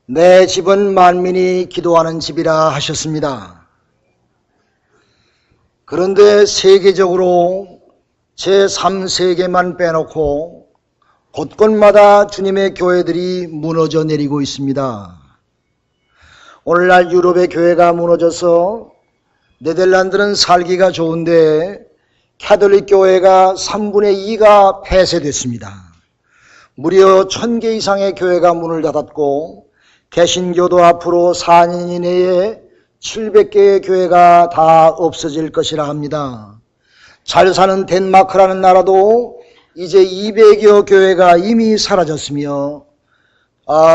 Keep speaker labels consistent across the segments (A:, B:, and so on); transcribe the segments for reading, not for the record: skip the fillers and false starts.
A: 내 집은 만민이 기도하는 집이라 하셨습니다. 그런데 세계적으로 제3세계만 빼놓고 곳곳마다 주님의 교회들이 무너져 내리고 있습니다. 오늘날 유럽의 교회가 무너져서 네덜란드는 살기가 좋은데 캐톨릭 교회가 3분의 2가 폐쇄됐습니다. 무려 1000개 이상의 교회가 문을 닫았고 개신교도 앞으로 4년 이내에 700개의 교회가 다 없어질 것이라 합니다. 잘 사는 덴마크라는 나라도 이제 200여 교회가 이미 사라졌으며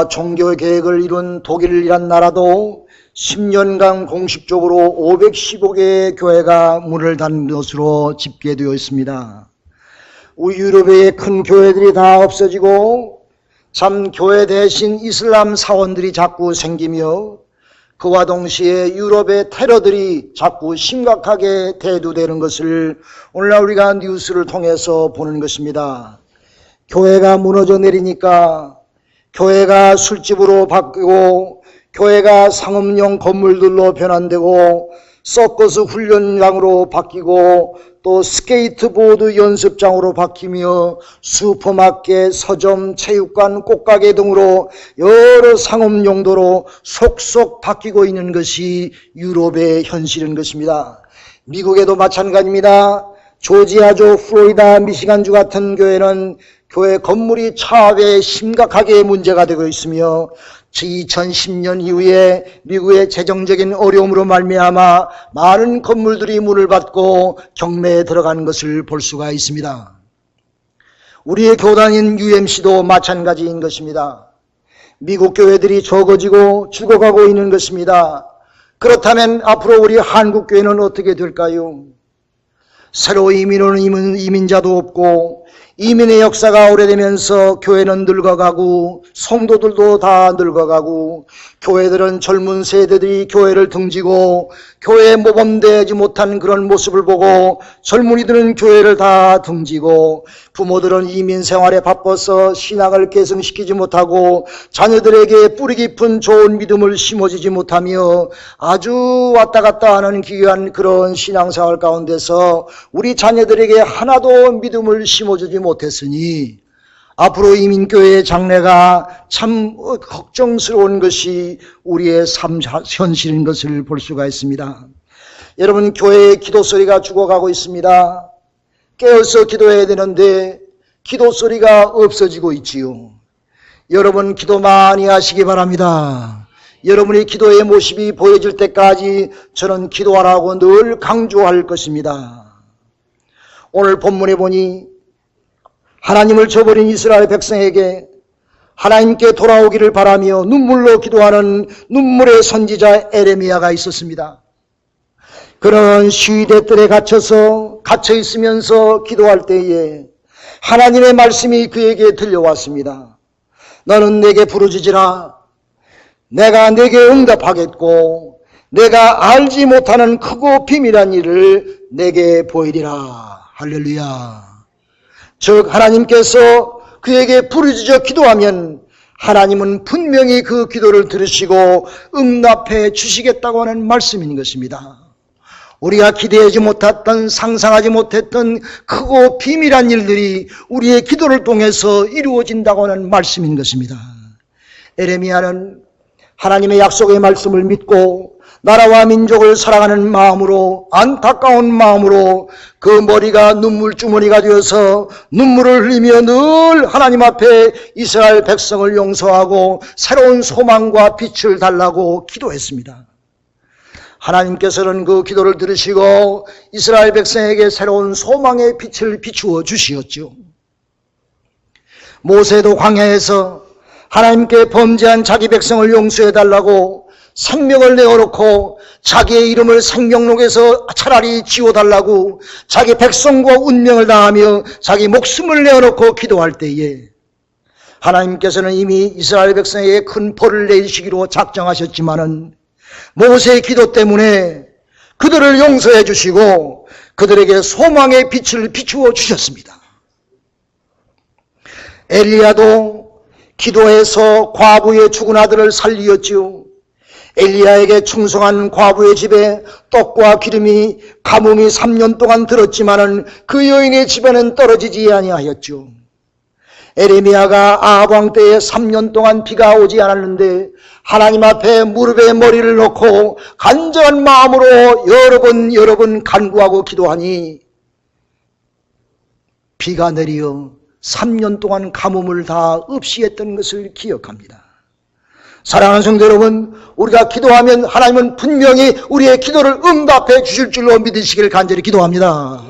A: 종교 계획을 이룬 독일이란 나라도 10년간 공식적으로 515개의 교회가 문을 닫는 것으로 집계되어 있습니다. 우리 유럽의 큰 교회들이 다 없어지고 참 교회 대신 이슬람 사원들이 자꾸 생기며 그와 동시에 유럽의 테러들이 자꾸 심각하게 대두되는 것을 오늘날 우리가 뉴스를 통해서 보는 것입니다. 교회가 무너져 내리니까 교회가 술집으로 바뀌고 교회가 상업용 건물들로 변환되고 서커스 훈련장으로 바뀌고 또 스케이트보드 연습장으로 바뀌며 슈퍼마켓, 서점, 체육관, 꽃가게 등으로 여러 상업 용도로 속속 바뀌고 있는 것이 유럽의 현실인 것입니다. 미국에도 마찬가지입니다. 조지아주, 플로리다, 미시간주 같은 교회는 교회 건물이 차압에 심각하게 문제가 되고 있으며 2010년 이후에 미국의 재정적인 어려움으로 말미암아 많은 건물들이 문을 닫고 경매에 들어가는 것을 볼 수가 있습니다. 우리의 교단인 UMC도 마찬가지인 것입니다. 미국 교회들이 적어지고 죽어가고 있는 것입니다. 그렇다면 앞으로 우리 한국 교회는 어떻게 될까요? 새로 이민 오는 이민자도 없고 이민의 역사가 오래되면서 교회는 늙어가고 성도들도 다 늙어가고 교회들은 젊은 세대들이 교회를 등지고 교회에 모범되지 못한 그런 모습을 보고 젊은이들은 교회를 다 등지고 부모들은 이민 생활에 바빠서 신앙을 계승시키지 못하고 자녀들에게 뿌리 깊은 좋은 믿음을 심어주지 못하며 아주 왔다 갔다 하는 기이한 그런 신앙생활 가운데서 우리 자녀들에게 하나도 믿음을 심어주지 못했으니 앞으로 이민교회의 장래가 참 걱정스러운 것이 우리의 삶 현실인 것을 볼 수가 있습니다. 여러분, 교회의 기도 소리가 죽어가고 있습니다. 깨어서 기도해야 되는데 기도 소리가 없어지고 있지요. 여러분, 기도 많이 하시기 바랍니다. 여러분의 기도의 모습이 보여질 때까지 저는 기도하라고 늘 강조할 것입니다. 오늘 본문에 보니 하나님을 저버린 이스라엘 백성에게 하나님께 돌아오기를 바라며 눈물로 기도하는 눈물의 선지자 에레미야가 있었습니다. 그런 시위대들에 갇혀 있으면서 기도할 때에 하나님의 말씀이 그에게 들려왔습니다. 너는 내게 부르짖으라. 내가 내게 응답하겠고 내가 알지 못하는 크고 비밀한 일을 내게 보이리라. 할렐루야. 즉 하나님께서 그에게 부르짖어 기도하면 하나님은 분명히 그 기도를 들으시고 응답해 주시겠다고 하는 말씀인 것입니다. 우리가 기대하지 못했던 상상하지 못했던 크고 비밀한 일들이 우리의 기도를 통해서 이루어진다고 하는 말씀인 것입니다. 에레미야는 하나님의 약속의 말씀을 믿고 나라와 민족을 사랑하는 마음으로 안타까운 마음으로 그 머리가 눈물 주머니가 되어서 눈물을 흘리며 늘 하나님 앞에 이스라엘 백성을 용서하고 새로운 소망과 빛을 달라고 기도했습니다. 하나님께서는 그 기도를 들으시고 이스라엘 백성에게 새로운 소망의 빛을 비추어 주시었죠. 모세도 광야에서 하나님께 범죄한 자기 백성을 용서해달라고 생명을 내어놓고 자기의 이름을 생명록에서 차라리 지워달라고 자기 백성과 운명을 다하며 자기 목숨을 내어놓고 기도할 때에 하나님께서는 이미 이스라엘 백성에게 큰 벌을 내리시기로 작정하셨지만은 모세의 기도 때문에 그들을 용서해 주시고 그들에게 소망의 빛을 비추어 주셨습니다. 엘리야도 기도해서 과부의 죽은 아들을 살리었지요. 엘리야에게 충성한 과부의 집에 떡과 기름이 가뭄이 3년 동안 들었지만은 그 여인의 집에는 떨어지지 아니하였죠. 에레미야가 아합 왕 때에 3년 동안 비가 오지 않았는데 하나님 앞에 무릎에 머리를 놓고 간절한 마음으로 여러 번 간구하고 기도하니 비가 내려 3년 동안 가뭄을 다 없이 했던 것을 기억합니다. 사랑하는 성도 여러분, 우리가 기도하면 하나님은 분명히 우리의 기도를 응답해 주실 줄로 믿으시기를 간절히 기도합니다.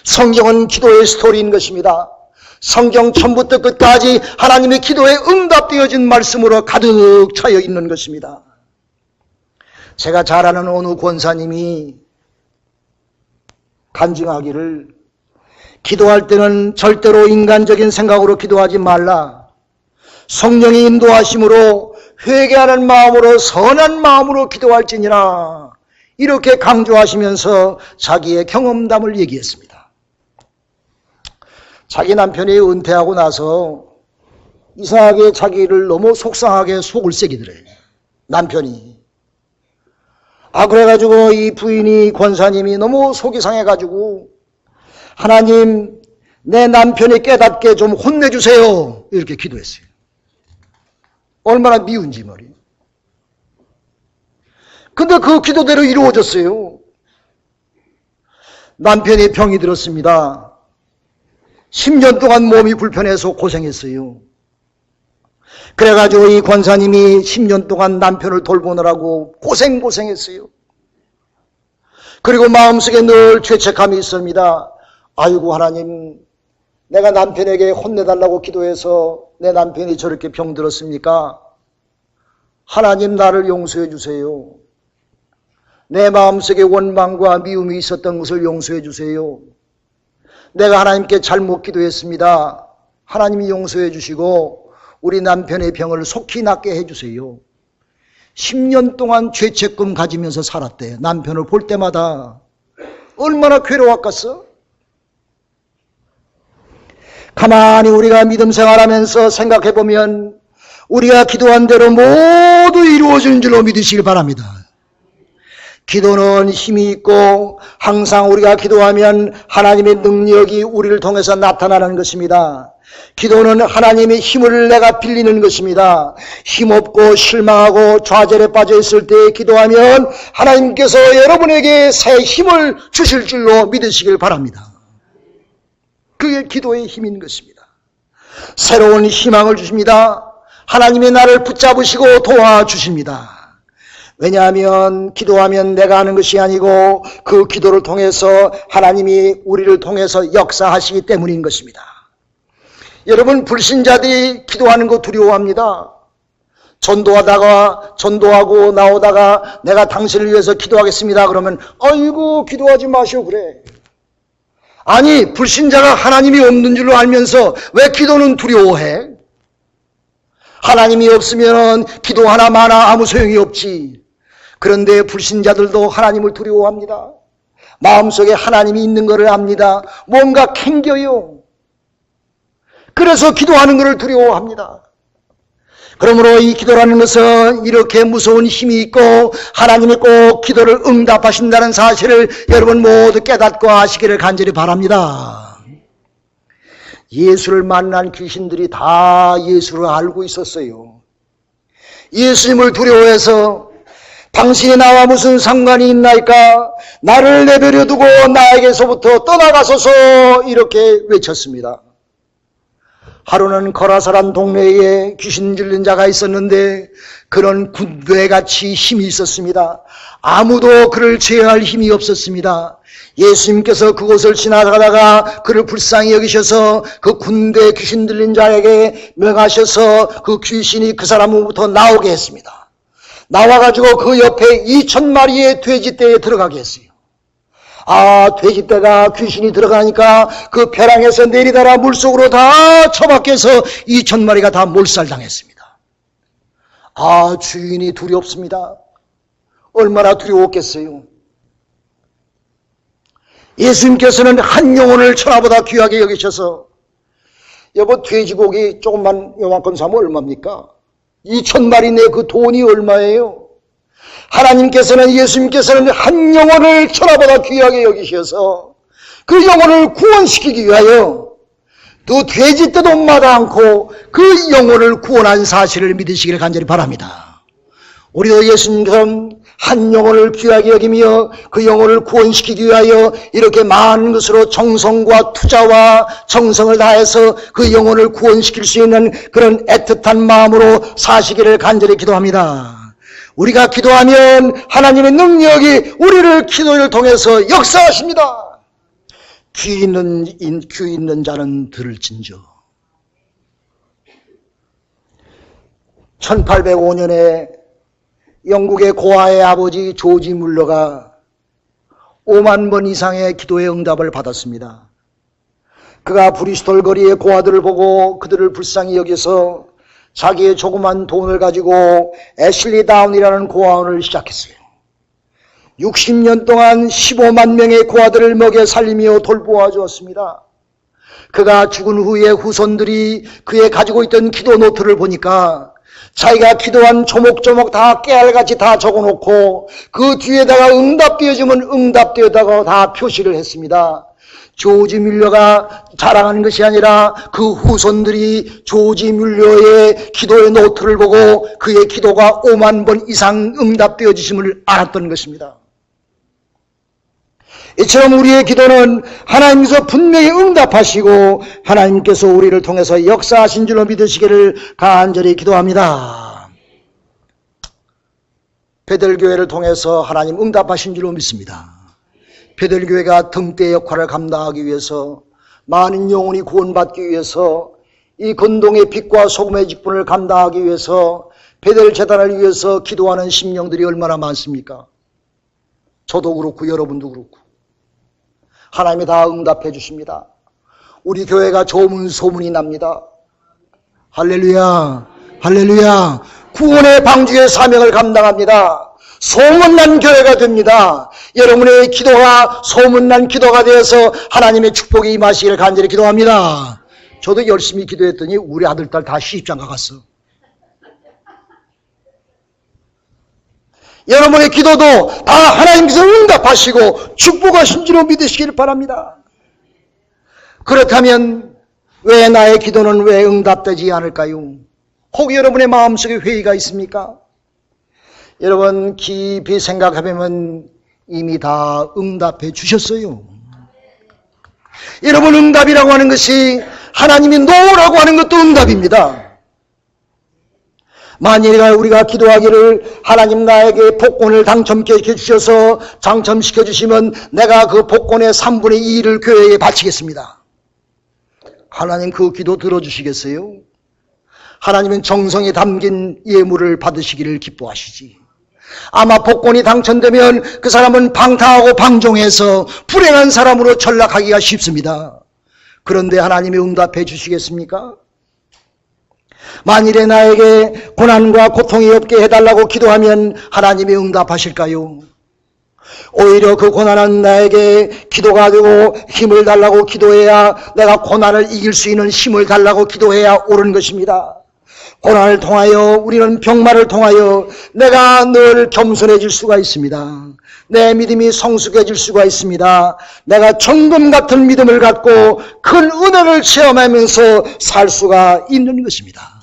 A: 성경은 기도의 스토리인 것입니다. 성경 처음부터 끝까지 하나님의 기도에 응답되어진 말씀으로 가득 차여 있는 것입니다. 제가 잘 아는 어느 권사님이 간증하기를 기도할 때는 절대로 인간적인 생각으로 기도하지 말라. 성령의 인도하심으로 회개하는 마음으로 선한 마음으로 기도할지니라. 이렇게 강조하시면서 자기의 경험담을 얘기했습니다. 자기 남편이 은퇴하고 나서 이상하게 자기를 너무 속상하게 속을 새기더래요. 남편이. 그래가지고 이 부인이 권사님이 너무 속이 상해가지고 하나님 내 남편이 깨닫게 좀 혼내주세요. 이렇게 기도했어요. 얼마나 미운지 말이에요. 근데 그 기도대로 이루어졌어요. 남편이 병이 들었습니다. 10년 동안 몸이 불편해서 고생했어요. 그래가지고 이 권사님이 10년 동안 남편을 돌보느라고 고생했어요. 그리고 마음속에 늘 죄책감이 있습니다. 아이고 하나님, 내가 남편에게 혼내달라고 기도해서 내 남편이 저렇게 병들었습니까? 하나님 나를 용서해 주세요. 내 마음속에 원망과 미움이 있었던 것을 용서해 주세요. 내가 하나님께 잘못 기도했습니다. 하나님이 용서해 주시고 우리 남편의 병을 속히 낫게 해 주세요. 10년 동안 죄책감 가지면서 살았대. 남편을 볼 때마다 얼마나 괴로웠겠어? 가만히 우리가 믿음 생활하면서 생각해보면 우리가 기도한 대로 모두 이루어지는 줄로 믿으시길 바랍니다. 기도는 힘이 있고 항상 우리가 기도하면 하나님의 능력이 우리를 통해서 나타나는 것입니다. 기도는 하나님의 힘을 내가 빌리는 것입니다. 힘없고 실망하고 좌절에 빠져 있을 때 기도하면 하나님께서 여러분에게 새 힘을 주실 줄로 믿으시길 바랍니다. 그게 기도의 힘인 것입니다. 새로운 희망을 주십니다. 하나님이 나를 붙잡으시고 도와주십니다. 왜냐하면 기도하면 내가 하는 것이 아니고 그 기도를 통해서 하나님이 우리를 통해서 역사하시기 때문인 것입니다. 여러분, 불신자들이 기도하는 거 두려워합니다. 전도하고 나오다가 내가 당신을 위해서 기도하겠습니다. 그러면 아이고 기도하지 마시오 그래. 아니, 불신자가 하나님이 없는 줄로 알면서 왜 기도는 두려워해? 하나님이 없으면 기도 하나 마나 아무 소용이 없지. 그런데 불신자들도 하나님을 두려워합니다. 마음속에 하나님이 있는 것을 압니다. 뭔가 캥겨요. 그래서 기도하는 것을 두려워합니다. 그러므로 이 기도라는 것은 이렇게 무서운 힘이 있고 하나님이 꼭 기도를 응답하신다는 사실을 여러분 모두 깨닫고 아시기를 간절히 바랍니다. 예수를 만난 귀신들이 다 예수를 알고 있었어요. 예수님을 두려워해서 당신이 나와 무슨 상관이 있나이까? 나를 내버려 두고 나에게서부터 떠나가소서 이렇게 외쳤습니다. 하루는 거라사란 동네에 귀신 들린 자가 있었는데 그런 군대같이 힘이 있었습니다. 아무도 그를 제어할 힘이 없었습니다. 예수님께서 그곳을 지나가다가 그를 불쌍히 여기셔서 그 군대 귀신 들린 자에게 명하셔서 그 귀신이 그 사람으로부터 나오게 했습니다. 나와가지고 그 옆에 2,000마리의 돼지떼에 들어가게 했어요. 돼지떼가 귀신이 들어가니까 그 벼랑에서 내리다가 물속으로 다 처박혀서 2,000마리가 다 몰살당했습니다. 주인이 두렵습니다. 얼마나 두려웠겠어요. 예수님께서는 한 영혼을 천하보다 귀하게 여기셔서 여보, 돼지고기 조금만 요만큼 사면 얼마입니까? 2,000마리 내 그 돈이 얼마예요? 하나님께서는, 예수님께서는 한 영혼을 천하보다 귀하게 여기셔서 그 영혼을 구원시키기 위하여 또 돼지 떼도 마다 않고 그 영혼을 구원한 사실을 믿으시기를 간절히 바랍니다. 우리도 예수님처럼 한 영혼을 귀하게 여기며 그 영혼을 구원시키기 위하여 이렇게 많은 것으로 정성과 투자와 정성을 다해서 그 영혼을 구원시킬 수 있는 그런 애틋한 마음으로 사시기를 간절히 기도합니다. 우리가 기도하면 하나님의 능력이 우리를 기도를 통해서 역사하십니다. 귀 있는 자는 들을진저. 1805년에 영국의 고아의 아버지 조지 물러가 5만 번 이상의 기도의 응답을 받았습니다. 그가 브리스톨 거리의 고아들을 보고 그들을 불쌍히 여겨서 자기의 조그만 돈을 가지고 애슐리 다운이라는 고아원을 시작했어요. 60년 동안 15만 명의 고아들을 먹여 살리며 돌보아 주었습니다. 그가 죽은 후에 후손들이 그의 가지고 있던 기도 노트를 보니까 자기가 기도한 조목조목 다 깨알같이 다 적어놓고 그 뒤에다가 응답되어지면 응답되었다고 다 표시를 했습니다. 조지 뮬러가 자랑하는 것이 아니라 그 후손들이 조지 뮬러의 기도의 노트를 보고 그의 기도가 5만 번 이상 응답되어지심을 알았던 것입니다. 이처럼 우리의 기도는 하나님께서 분명히 응답하시고 하나님께서 우리를 통해서 역사하신 줄로 믿으시기를 간절히 기도합니다. 베들교회를 통해서 하나님 응답하신 줄로 믿습니다. 베들교회가 등대 역할을 감당하기 위해서, 많은 영혼이 구원받기 위해서, 이 근동의 빛과 소금의 직분을 감당하기 위해서 베들 재단을 위해서 기도하는 심령들이 얼마나 많습니까? 저도 그렇고 여러분도 그렇고 하나님이 다 응답해 주십니다. 우리 교회가 좋은 소문이 납니다. 할렐루야, 할렐루야. 구원의 방주의 사명을 감당합니다. 소문난 교회가 됩니다. 여러분의 기도가 소문난 기도가 되어서 하나님의 축복이 임하시기를 간절히 기도합니다. 저도 열심히 기도했더니 우리 아들, 딸 다 시집장가 갔어. 여러분의 기도도 다 하나님께서 응답하시고 축복하신 줄로 믿으시기를 바랍니다. 그렇다면 왜 나의 기도는 왜 응답되지 않을까요? 혹 여러분의 마음속에 회의가 있습니까? 여러분 깊이 생각해보면 이미 다 응답해 주셨어요. 여러분, 응답이라고 하는 것이 하나님이 노라고 하는 것도 응답입니다. 만일 우리가 기도하기를 하나님 나에게 복권을 당첨시켜 주셔서 당첨시켜 주시면 내가 그 복권의 3분의 2를 교회에 바치겠습니다. 하나님 그 기도 들어주시겠어요? 하나님은 정성이 담긴 예물을 받으시기를 기뻐하시지. 아마 복권이 당첨되면 그 사람은 방탕하고 방종해서 불행한 사람으로 전락하기가 쉽습니다. 그런데 하나님이 응답해 주시겠습니까? 만일에 나에게 고난과 고통이 없게 해달라고 기도하면 하나님이 응답하실까요? 오히려 그 고난은 나에게 기도가 되고 힘을 달라고 기도해야, 내가 고난을 이길 수 있는 힘을 달라고 기도해야 옳은 것입니다. 고난을 통하여, 우리는 병마를 통하여 내가 늘 겸손해질 수가 있습니다. 내 믿음이 성숙해질 수가 있습니다. 내가 정금 같은 믿음을 갖고 큰 은혜를 체험하면서 살 수가 있는 것입니다.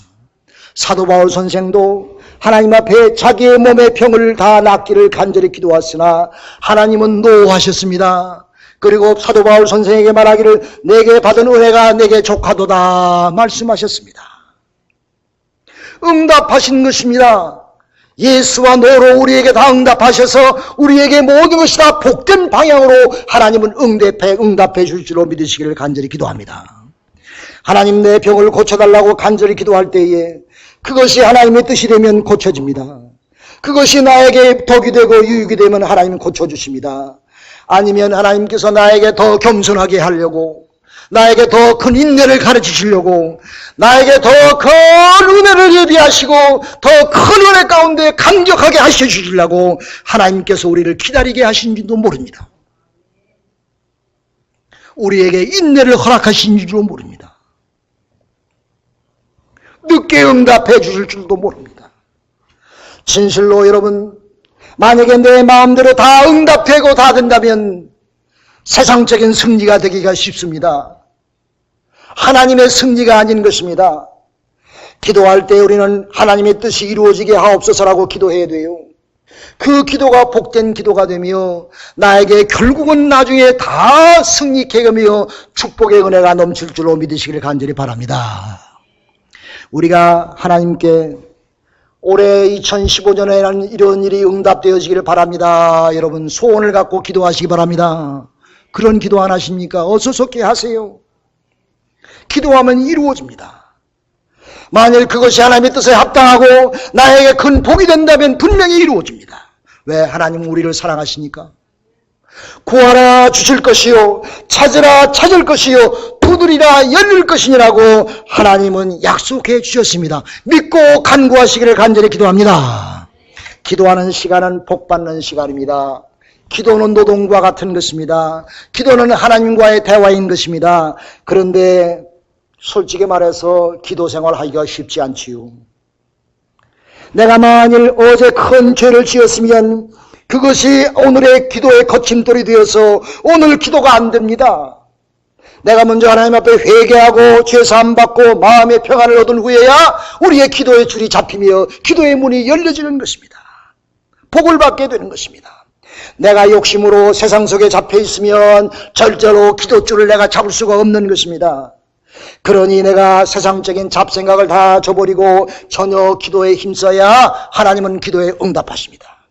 A: 사도 바울 선생도 하나님 앞에 자기의 몸의 병을 다 낫기를 간절히 기도하으나 하나님은 노하셨습니다. 그리고 사도 바울 선생에게 말하기를 내게 받은 은혜가 내게 족하도다 말씀하셨습니다. 응답하신 것입니다. 예수와 노로 우리에게 다 응답하셔서 우리에게 모든 것이 다 복된 방향으로 하나님은 응답해 줄 줄로 믿으시기를 간절히 기도합니다. 하나님, 내 병을 고쳐달라고 간절히 기도할 때에 그것이 하나님의 뜻이 되면 고쳐집니다. 그것이 나에게 덕이 되고 유익이 되면 하나님은 고쳐주십니다. 아니면 하나님께서 나에게 더 겸손하게 하려고, 나에게 더 큰 인내를 가르치시려고, 나에게 더 큰 은혜를 예비하시고 더 큰 은혜 가운데 감격하게 하셔주시려고 하나님께서 우리를 기다리게 하신지도 모릅니다. 우리에게 인내를 허락하신 줄도 모릅니다. 늦게 응답해 주실 줄도 모릅니다. 진실로 여러분, 만약에 내 마음대로 다 응답되고 다 된다면 세상적인 승리가 되기가 쉽습니다. 하나님의 승리가 아닌 것입니다. 기도할 때 우리는 하나님의 뜻이 이루어지게 하옵소서라고 기도해야 돼요. 그 기도가 복된 기도가 되며 나에게 결국은 나중에 다 승리케 하며 축복의 은혜가 넘칠 줄로 믿으시기를 간절히 바랍니다. 우리가 하나님께 올해 2015년에는 이런 일이 응답되어지기를 바랍니다. 여러분 소원을 갖고 기도하시기 바랍니다. 그런 기도 안 하십니까? 어서 속히 하세요. 기도하면 이루어집니다. 만일 그것이 하나님의 뜻에 합당하고 나에게 큰 복이 된다면 분명히 이루어집니다. 왜? 하나님은 우리를 사랑하시니까. 구하라 주실 것이요, 찾으라 찾을 것이요, 두드리라 열릴 것이니라고 하나님은 약속해 주셨습니다. 믿고 간구하시기를 간절히 기도합니다. 기도하는 시간은 복받는 시간입니다. 기도는 노동과 같은 것입니다. 기도는 하나님과의 대화인 것입니다. 그런데 솔직히 말해서 기도 생활하기가 쉽지 않지요. 내가 만일 어제 큰 죄를 지었으면 그것이 오늘의 기도의 거침돌이 되어서 오늘 기도가 안 됩니다. 내가 먼저 하나님 앞에 회개하고 죄사함 받고 마음의 평안을 얻은 후에야 우리의 기도의 줄이 잡히며 기도의 문이 열려지는 것입니다. 복을 받게 되는 것입니다. 내가 욕심으로 세상 속에 잡혀 있으면 절대로 기도줄을 내가 잡을 수가 없는 것입니다. 그러니 내가 세상적인 잡생각을 다 줘버리고 전혀 기도에 힘써야 하나님은 기도에 응답하십니다.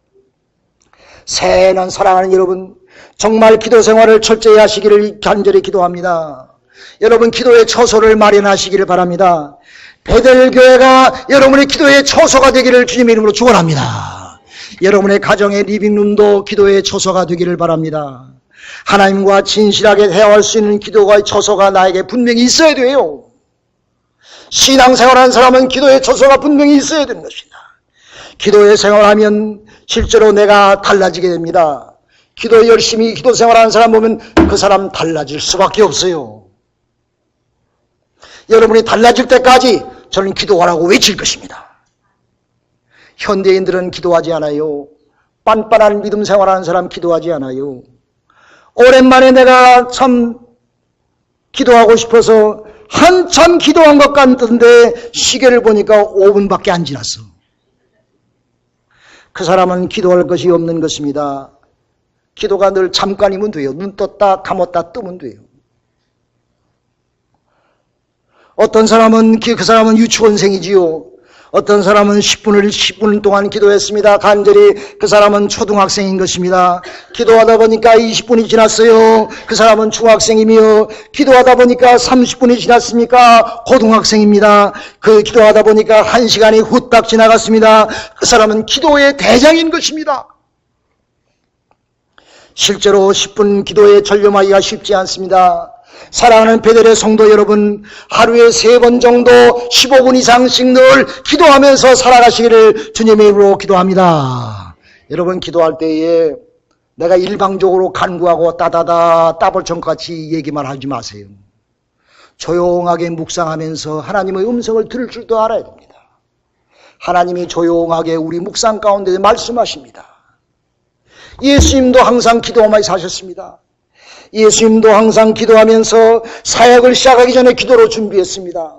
A: 새해는 사랑하는 여러분, 정말 기도 생활을 철저히 하시기를 간절히 기도합니다. 여러분 기도의 처소를 마련하시기를 바랍니다. 베델교회가 여러분의 기도의 처소가 되기를 주님의 이름으로 축원합니다. 여러분의 가정의 리빙룸도 기도의 처소가 되기를 바랍니다. 하나님과 진실하게 대화할 수 있는 기도의 처소가 나에게 분명히 있어야 돼요. 신앙생활하는 사람은 기도의 처소가 분명히 있어야 되는 것입니다. 기도의 생활하면 실제로 내가 달라지게 됩니다. 기도 열심히 기도 생활하는 사람 보면 그 사람 달라질 수밖에 없어요. 여러분이 달라질 때까지 저는 기도하라고 외칠 것입니다. 현대인들은 기도하지 않아요. 빤빤한 믿음 생활하는 사람 기도하지 않아요. 오랜만에 내가 참 기도하고 싶어서 한참 기도한 것 같던데 시계를 보니까 5분밖에 안 지났어. 그 사람은 기도할 것이 없는 것입니다. 기도가 늘 잠깐이면 돼요. 눈 떴다 감았다 뜨면 돼요. 어떤 사람은 그 사람은 유치원생이지요. 어떤 사람은 10분 동안 기도했습니다. 간절히. 그 사람은 초등학생인 것입니다. 기도하다 보니까 20분이 지났어요. 그 사람은 중학생이며, 기도하다 보니까 30분이 지났습니까? 고등학생입니다. 그 기도하다 보니까 1시간이 후딱 지나갔습니다. 그 사람은 기도의 대장인 것입니다. 실제로 10분 기도에 전념하기가 쉽지 않습니다. 사랑하는 베델의 성도 여러분, 하루에 3번 정도 15분 이상씩 늘 기도하면서 살아가시기를 주님의 이름으로 기도합니다. 여러분 기도할 때에 내가 일방적으로 간구하고 따다다 따볼청같이 얘기만 하지 마세요. 조용하게 묵상하면서 하나님의 음성을 들을 줄도 알아야 됩니다. 하나님이 조용하게 우리 묵상 가운데 말씀하십니다. 예수님도 항상 기도하며 사셨습니다. 예수님도 항상 기도하면서 사역을 시작하기 전에 기도로 준비했습니다.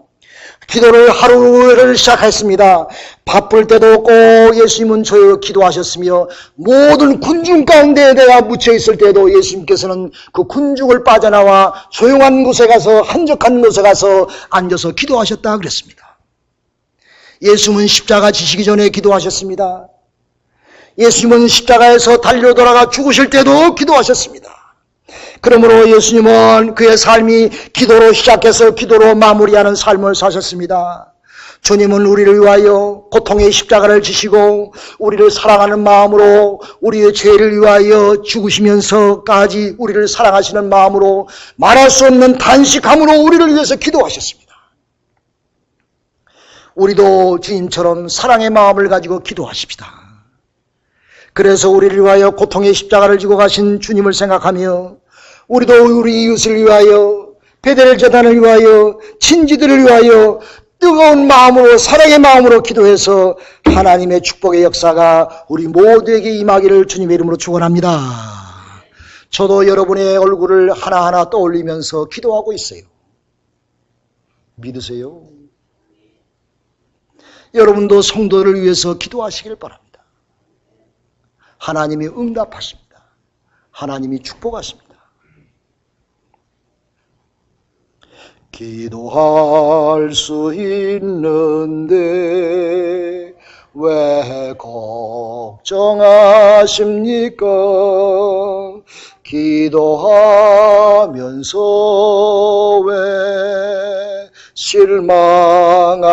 A: 기도를 하루를 시작했습니다. 바쁠 때도 꼭 예수님은 저희 기도하셨으며 모든 군중 가운데 내가 묻혀있을 때도 예수님께서는 그 군중을 빠져나와 조용한 곳에 가서 한적한 곳에 가서 앉아서 기도하셨다 그랬습니다. 예수님은 십자가 지시기 전에 기도하셨습니다. 예수님은 십자가에서 달려 돌아가 죽으실 때도 기도하셨습니다. 그러므로 예수님은 그의 삶이 기도로 시작해서 기도로 마무리하는 삶을 사셨습니다. 주님은 우리를 위하여 고통의 십자가를 지시고 우리를 사랑하는 마음으로 우리의 죄를 위하여 죽으시면서까지 우리를 사랑하시는 마음으로 말할 수 없는 단식함으로 우리를 위해서 기도하셨습니다. 우리도 주님처럼 사랑의 마음을 가지고 기도하십시다. 그래서 우리를 위하여 고통의 십자가를 지고 가신 주님을 생각하며 우리도 우리 이웃을 위하여, 베델 재단을 위하여, 친지들을 위하여 뜨거운 마음으로 사랑의 마음으로 기도해서 하나님의 축복의 역사가 우리 모두에게 임하기를 주님의 이름으로 축원합니다. 저도 여러분의 얼굴을 하나하나 떠올리면서 기도하고 있어요. 믿으세요? 여러분도 성도를 위해서 기도하시길 바랍니다. 하나님이 응답하십니다. 하나님이 축복하십니다. 기도할 수 있는데 왜 걱정하십니까? 기도하면서 왜 실망하십니까?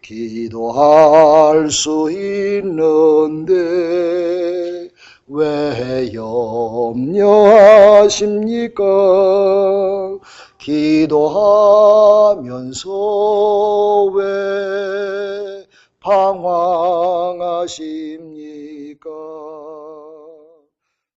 A: 기도할 수 있는데 왜 염려하십니까? 기도하면서 왜 방황하십니까?